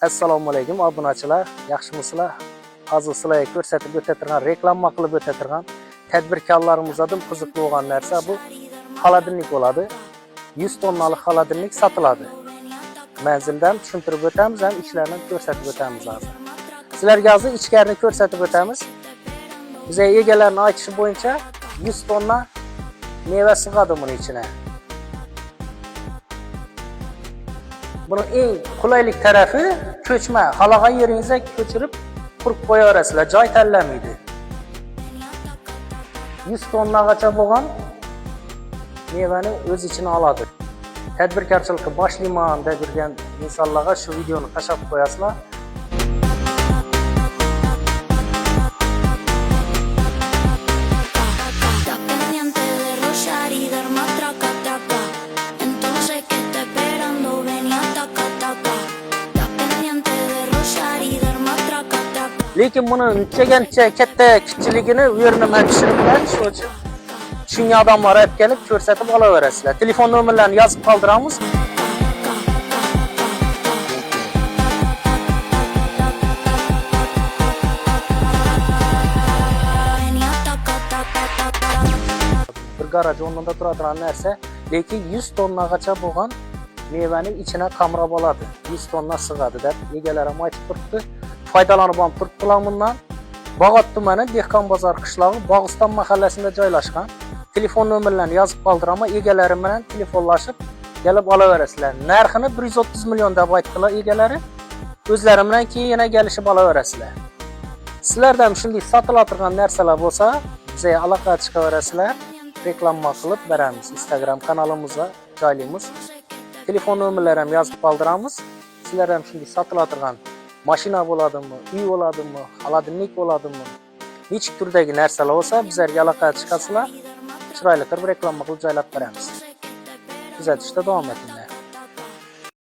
Assalomu alaykum obunachilar, yaxshimisizlar? Hozir sizlarga ko'rsatib o'tatirgan, reklama qilib o'tatirgan tadbirkorlarimizga qiziq bo'lgan narsa bu xolodilnik bo'ladi. 100 tonnalik xolodilnik sotiladi. Manzildan tushuntirib o'tamiz, ham ichlarni ko'rsatib o'tamiz hozir. Sizlarga hozir ichkarini ko'rsatib o'tamiz. Bizga egalarning aytishi bo'yicha 100 tonna meva sig'adi buning ichine. Bunun eng qulaylik tarafi ko'chma, xalagan yeringizga ko'chirib qurib qo'yaverasizlar, joy tanlamaydi. 100 tonnagacha bo'lgan mevani o'z ichine oladi. Tadbirkorchilikka boshlayman deb yurgan insonlarga shu videoni tashab qo'yasizlar. Lekin buni necha katta kichikligini u yerni men tushunib bilan shu uchun tushungan odamlar olib kelib ko'rsatib olaverasizlar. Telefon nomerlarini yozib qoldiramiz. Bir garaj o'rnida turadigan narsa, lekin 100 tonnagacha bo'lgan mevani ichine qamrab oladi. 100 tonna sig'adi deb egalar ham aytib turibdi. Faydalanib olib turibdilar bundan. Bog'ot tumani Dehqon bozor qishlog'i Bog'iston mahallasida joylashgan. Telefon nomerlarini yozib qoldiraman, egalari bilan telefonlashib kelib olaverasizlar. Narxini 130 million deb aytdilar egalari. O'zlari bilan keyin yana kelishib olaverasizlar. Sizlardan shunday sotiladigan narsalar bo'lsa, bizga aloqa chiqaverasizlar. Reklama qilib beramiz. Instagram kanalimizga joylaymiz. Telefon nomerlarini yozib qoldiramiz. Sizlar ham shunday sotiladigan mashina bo'ladimi, uy bo'ladimi, xolodilnik bo'ladimi, nechik turdagi narsalar bo'lsa, bizlarga aloqa chiqasizlar. Chiroyli qilib reklama qilib joylab beramiz. Kuzatishda davom etinglar.